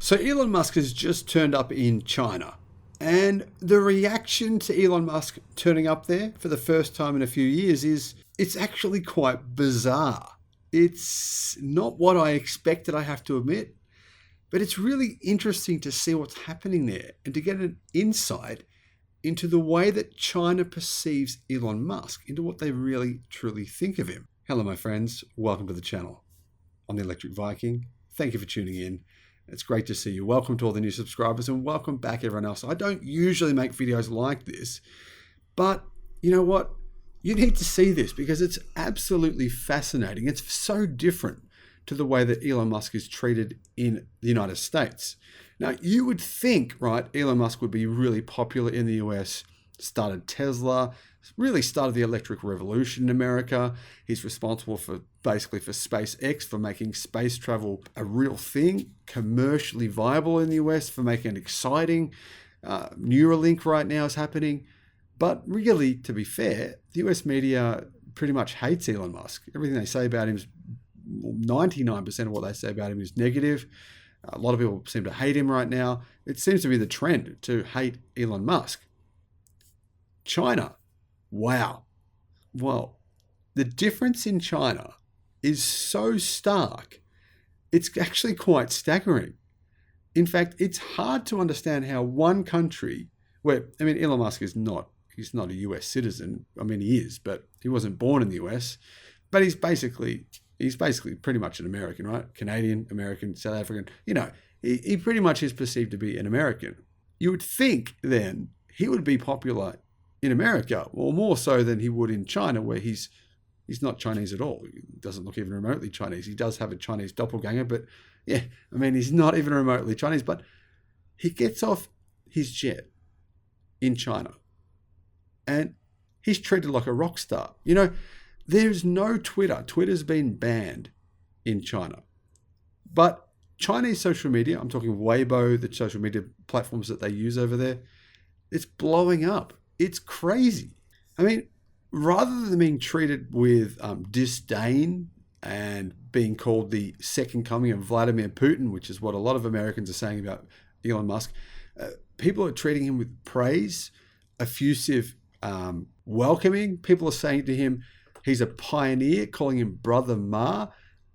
So Elon Musk has just turned up in China, and the reaction to Elon Musk turning up there for the first time in a few years is it's actually quite bizarre. It's not what I expected, I have to admit, but it's really interesting to see what's happening there and to get an insight into the way that China perceives Elon Musk, into what they really truly think of him. Hello, my friends. Welcome to the channel. I'm the Electric Viking. Thank you for tuning in. It's great to see you. Welcome to all the new subscribers and welcome back everyone else. I don't usually make videos like this, but you know what? You need to see this because it's absolutely fascinating. It's so different to the way that Elon Musk is treated in the United States. Now, you would think, right, Elon Musk would be really popular in the US, started Tesla, really started the electric revolution in America. He's responsible for SpaceX, for making space travel a real thing, commercially viable in the US, for making it exciting. Neuralink right now is happening. But really, to be fair, the US media pretty much hates Elon Musk. Everything they say about him is 99% of what they say about him is negative. A lot of people seem to hate him right now. It seems to be the trend to hate Elon Musk. China. Wow. Well, the difference in China is so stark, it's actually quite staggering. In fact, it's hard to understand how one country Elon Musk he's not a US citizen. I mean, he is, but he wasn't born in the US. But he's basically pretty much an American, right? Canadian, American, South African. You know, he pretty much is perceived to be an American. You would think then he would be popular in America, or more so than he would in China, where he's not Chinese at all. He doesn't look even remotely Chinese. He does have a Chinese doppelganger, but yeah, he's not even remotely Chinese. But he gets off his jet in China, and he's treated like a rock star. You know, there's no Twitter. Twitter's been banned in China. But Chinese social media, I'm talking Weibo, the social media platforms that they use over there, it's blowing up. It's crazy. I mean, rather than being treated with disdain and being called the second coming of Vladimir Putin, which is what a lot of Americans are saying about Elon Musk, people are treating him with praise, effusive welcoming. People are saying to him, he's a pioneer, calling him Brother Ma,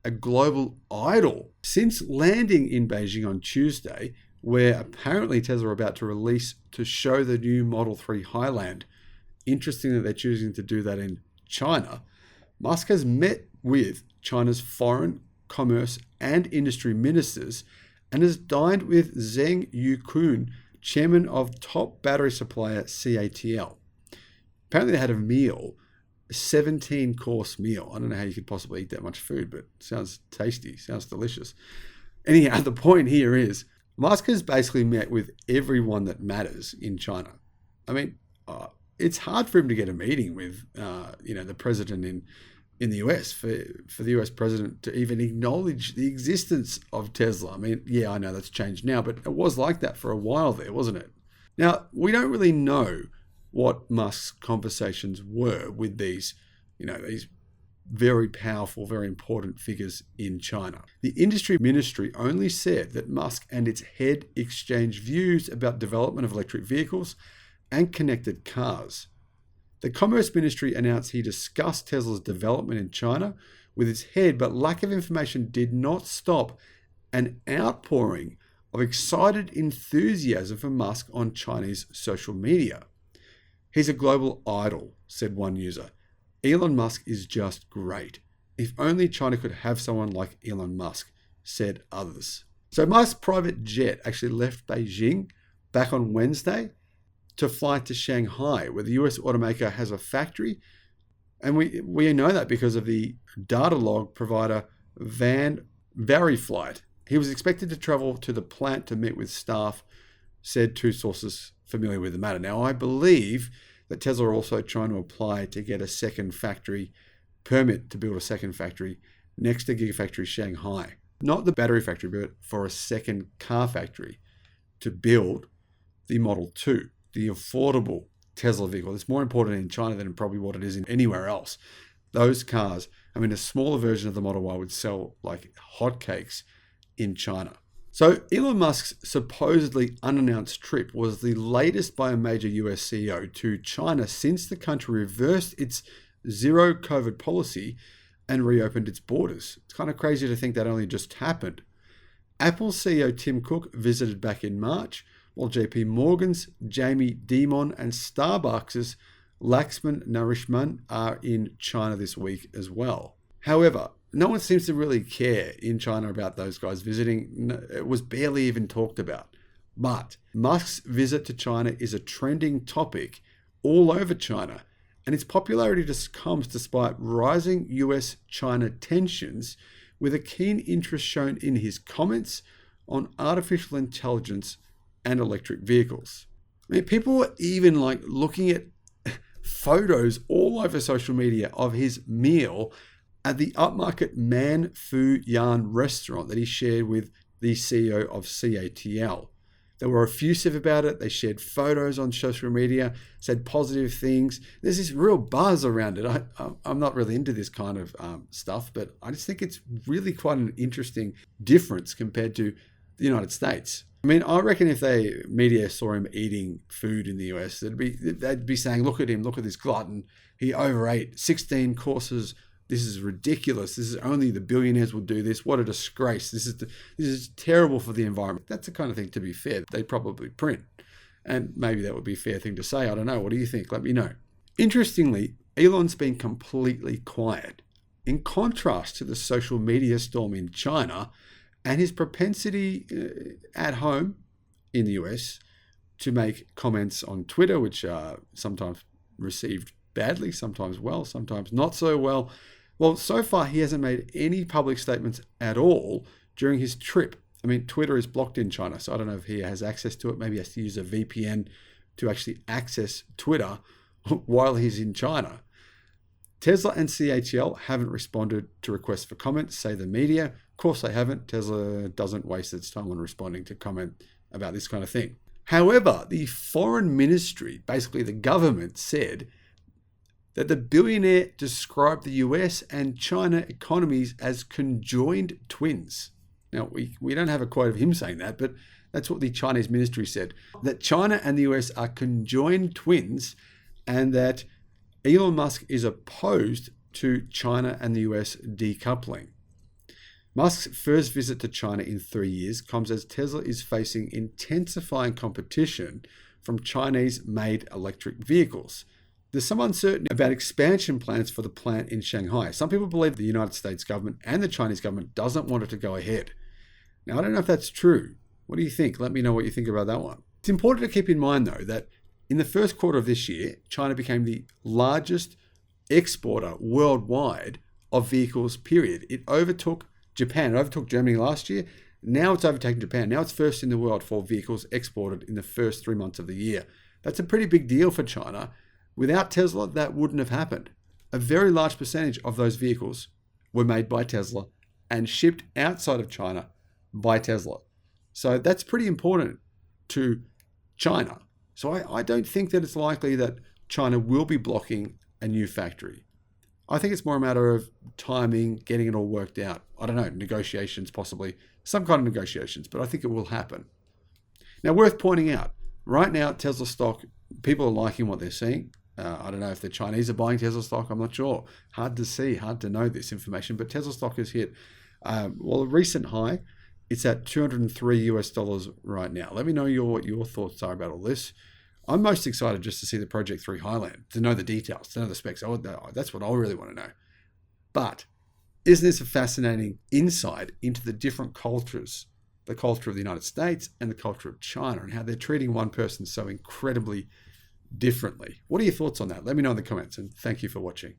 a global idol. Since landing in Beijing on Tuesday, where apparently Tesla are about to show the new Model 3 Highland. Interesting that they're choosing to do that in China. Musk has met with China's foreign, commerce, and industry ministers and has dined with Zheng Yukun, chairman of top battery supplier CATL. Apparently they had a meal, a 17-course meal. I don't know how you could possibly eat that much food, but it sounds tasty, sounds delicious. Anyhow, the point here is Musk has basically met with everyone that matters in China. I mean, it's hard for him to get a meeting with, the president in the US, for the US president to even acknowledge the existence of Tesla. I mean, yeah, I know that's changed now, but it was like that for a while there, wasn't it? Now, we don't really know what Musk's conversations were with these very powerful, very important figures in China. The industry ministry only said that Musk and its head exchanged views about development of electric vehicles and connected cars. The Commerce Ministry announced he discussed Tesla's development in China with its head, but lack of information did not stop an outpouring of excited enthusiasm for Musk on Chinese social media. He's a global idol, said one user. Elon Musk is just great. If only China could have someone like Elon Musk, said others. So Musk's private jet actually left Beijing back on Wednesday to fly to Shanghai, where the US automaker has a factory. And we know that because of the data log provider Variflight. He was expected to travel to the plant to meet with staff, said two sources familiar with the matter. Now, I believe that Tesla are also trying to apply to get a second factory permit to build a second factory next to Gigafactory Shanghai. Not the battery factory, but for a second car factory to build the Model 2, the affordable Tesla vehicle. It's more important in China than probably what it is in anywhere else. Those cars, a smaller version of the Model Y would sell like hotcakes in China. So Elon Musk's supposedly unannounced trip was the latest by a major US CEO to China since the country reversed its zero COVID policy and reopened its borders. It's kind of crazy to think that only just happened. Apple CEO Tim Cook visited back in March, while JP Morgan's Jamie Dimon and Starbucks' Laxman Narishman are in China this week as well. However, no one seems to really care in China about those guys visiting. It was barely even talked about. But Musk's visit to China is a trending topic all over China, and its popularity just comes despite rising US-China tensions, with a keen interest shown in his comments on artificial intelligence and electric vehicles. I mean, people were even looking at photos all over social media of his meal at the upmarket Man Fu Yan restaurant that he shared with the CEO of CATL. They were effusive about it. They shared photos on social media, said positive things. There's this real buzz around it. I'm not really into this kind of stuff, but I just think it's really quite an interesting difference compared to the United States. I mean, I reckon if the media saw him eating food in the US, they'd be saying, look at him, look at this glutton. He overate 16 courses. This is ridiculous. This is only the billionaires would do this. What a disgrace. This is terrible for the environment. That's the kind of thing, to be fair, they'd probably print. And maybe that would be a fair thing to say. I don't know. What do you think? Let me know. Interestingly, Elon's been completely quiet, in contrast to the social media storm in China and his propensity at home in the US to make comments on Twitter, which are sometimes received badly, sometimes well, sometimes not so well. Well, so far he hasn't made any public statements at all during his trip. I mean, Twitter is blocked in China, so I don't know if he has access to it. Maybe he has to use a VPN to actually access Twitter while he's in China. Tesla and CATL haven't responded to requests for comments, say the media. Of course they haven't. Tesla doesn't waste its time on responding to comment about this kind of thing. However, the foreign ministry, basically the government, said that the billionaire described the US and China economies as conjoined twins. Now, we don't have a quote of him saying that, but that's what the Chinese ministry said, that China and the US are conjoined twins, and that Elon Musk is opposed to China and the US decoupling. Musk's first visit to China in 3 years comes as Tesla is facing intensifying competition from Chinese-made electric vehicles. There's some uncertainty about expansion plans for the plant in Shanghai. Some people believe the United States government and the Chinese government doesn't want it to go ahead. Now, I don't know if that's true. What do you think? Let me know what you think about that one. It's important to keep in mind, though, that in the first quarter of this year, China became the largest exporter worldwide of vehicles, period. It overtook Japan. It overtook Germany last year. Now it's overtaken Japan. Now it's first in the world for vehicles exported in the first 3 months of the year. That's a pretty big deal for China. Without Tesla, that wouldn't have happened. A very large percentage of those vehicles were made by Tesla and shipped outside of China by Tesla. So that's pretty important to China. So I don't think that it's likely that China will be blocking a new factory. I think it's more a matter of timing, getting it all worked out. I don't know, negotiations possibly, some kind of negotiations, but I think it will happen. Now, worth pointing out, right now, Tesla stock, people are liking what they're seeing. I don't know if the Chinese are buying Tesla stock. I'm not sure. Hard to see, hard to know this information. But Tesla stock has hit, a recent high. It's at $203 right now. Let me know what your thoughts are about all this. I'm most excited just to see the Project 3 Highland, to know the details, to know the specs. That's what I really want to know. But isn't this a fascinating insight into the different cultures, the culture of the United States and the culture of China, and how they're treating one person so incredibly differently? What are your thoughts on that? Let me know in the comments, and thank you for watching.